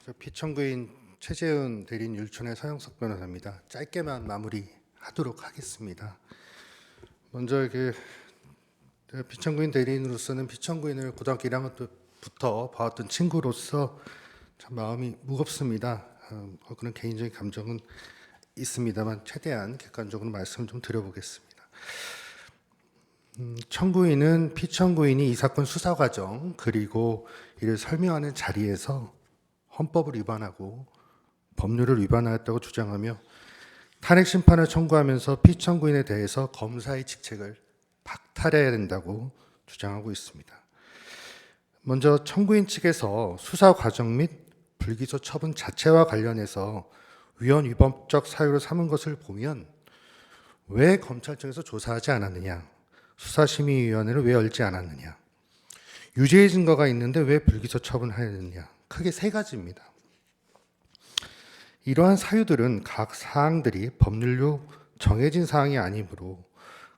저 피청구인 최재훈 대리인 율촌의 서영석 변호사입니다. 짧게만 마무리하도록 하겠습니다. 먼저 피청구인 대리인으로서는 피청구인을 고등학교 1학년 때부터 봐왔던 친구로서 참 마음이 무겁습니다. 그런 개인적인 감정은 있습니다만 최대한 객관적으로 말씀을 좀 드려보겠습니다. 청구인은 피청구인이 이 사건 수사 과정 그리고 이를 설명하는 자리에서 헌법을 위반하고 법률을 위반하였다고 주장하며 탄핵 심판을 청구하면서 피청구인에 대해서 검사의 직책을 박탈해야 된다고 주장하고 있습니다. 먼저 청구인 측에서 수사 과정 및 불기소 처분 자체와 관련해서 위헌 위법적 사유로 삼은 것을 보면 왜 검찰청에서 조사하지 않았느냐, 수사심의위원회를 왜 열지 않았느냐, 유죄의 증거가 있는데 왜 불기소 처분하였느냐, 크게 세 가지입니다. 이러한 사유들은 각 사항들이 법률로 정해진 사항이 아니므로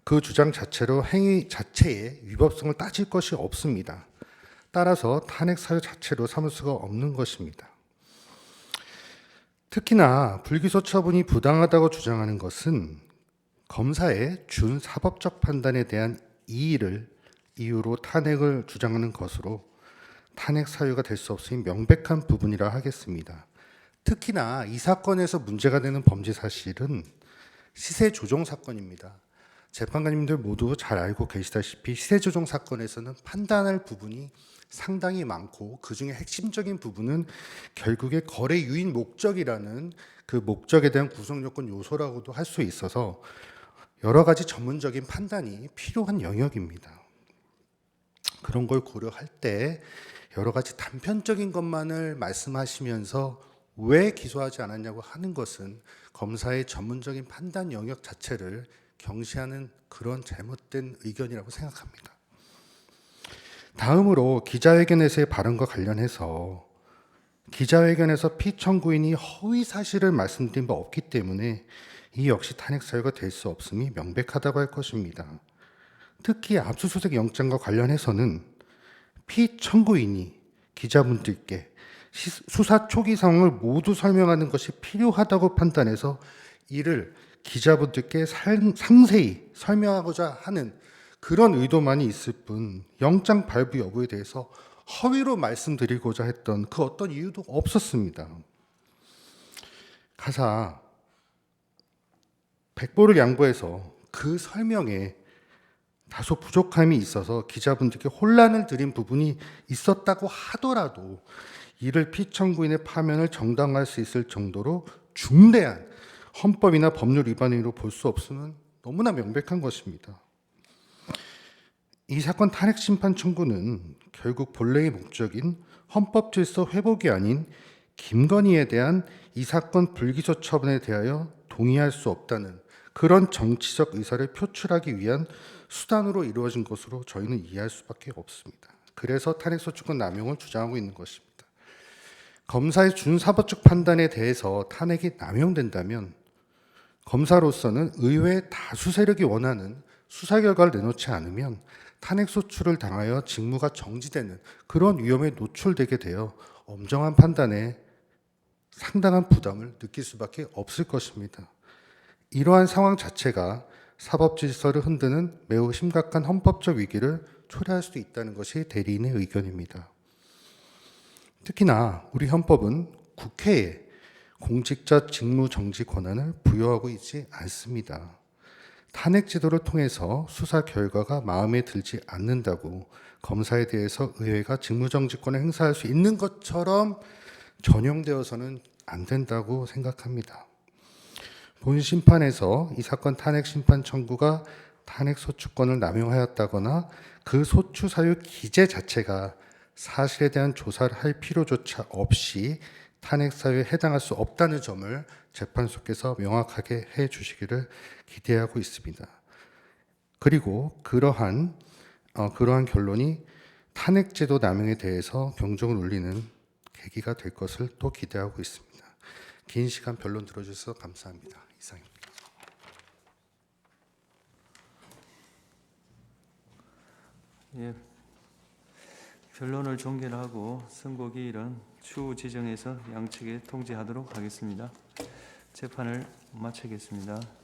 그 주장 자체로 행위 자체의 위법성을 따질 것이 없습니다. 따라서 탄핵 사유 자체로 삼을 수가 없는 것입니다. 특히나 불기소 처분이 부당하다고 주장하는 것은 검사의 준사법적 판단에 대한 이의를 이유로 탄핵을 주장하는 것으로 탄핵 사유가 될 수 없으니 명백한 부분이라 하겠습니다. 특히나 이 사건에서 문제가 되는 범죄 사실은 시세 조종 사건입니다. 재판관님들 모두 잘 알고 계시다시피 시세 조종 사건에서는 판단할 부분이 상당히 많고 그중에 핵심적인 부분은 결국에 거래 유인 목적이라는 그 목적에 대한 구성 요건 요소라고도 할 수 있어서 여러 가지 전문적인 판단이 필요한 영역입니다. 그런 걸 고려할 때 여러 가지 단편적인 것만을 말씀하시면서 왜 기소하지 않았냐고 하는 것은 검사의 전문적인 판단 영역 자체를 경시하는 그런 잘못된 의견이라고 생각합니다. 다음으로 기자회견에서의 발언과 관련해서 기자회견에서 피청구인이 허위 사실을 말씀드린 바 없기 때문에 이 역시 탄핵 사유가 될 수 없음이 명백하다고 할 것입니다. 특히 압수수색 영장과 관련해서는 피청구인이 기자분들께 수사 초기 상황을 모두 설명하는 것이 필요하다고 판단해서 이를 기자분들께 상세히 설명하고자 하는 그런 의도만이 있을 뿐 영장 발부 여부에 대해서 허위로 말씀드리고자 했던 그 어떤 이유도 없었습니다. 가사 백보를 양보해서 그 설명에 다소 부족함이 있어서 기자분들께 혼란을 드린 부분이 있었다고 하더라도 이를 피청구인의 파면을 정당화할 수 있을 정도로 중대한 헌법이나 법률 위반으로 볼 수 없음은 너무나 명백한 것입니다. 이 사건 탄핵 심판 청구는 결국 본래의 목적인 헌법 질서 회복이 아닌 김건희에 대한 이 사건 불기소 처분에 대하여 동의할 수 없다는 그런 정치적 의사를 표출하기 위한 수단으로 이루어진 것으로 저희는 이해할 수밖에 없습니다. 그래서 탄핵소추권 남용을 주장하고 있는 것입니다. 검사의 준사법적 판단에 대해서 탄핵이 남용된다면 검사로서는 의회 다수 세력이 원하는 수사 결과를 내놓지 않으면 탄핵소추를 당하여 직무가 정지되는 그런 위험에 노출되게 되어 엄정한 판단에 상당한 부담을 느낄 수밖에 없을 것입니다. 이러한 상황 자체가 사법 질서를 흔드는 매우 심각한 헌법적 위기를 초래할 수도 있다는 것이 대리인의 의견입니다. 특히나 우리 헌법은 국회에 공직자 직무 정지 권한을 부여하고 있지 않습니다. 탄핵 제도를 통해서 수사 결과가 마음에 들지 않는다고 검사에 대해서 의회가 직무정지권을 행사할 수 있는 것처럼 전용되어서는 안 된다고 생각합니다. 본 심판에서 이 사건 탄핵 심판 청구가 탄핵 소추권을 남용하였다거나 그 소추 사유 기재 자체가 사실에 대한 조사를 할 필요조차 없이 탄핵 사유에 해당할 수 없다는 점을 재판소께서 명확하게 해 주시기를 기대하고 있습니다. 그리고 그러한 결론이 탄핵제도 남용에 대해서 경종을 울리는 계기가 될 것을 또 기대하고 있습니다. 긴 시간 변론 들어주셔서 감사합니다. 이상입니다. 예. 변론을 종결하고 선고기일은 추후 지정해서 양측에 통지하도록 하겠습니다. 재판을 마치겠습니다.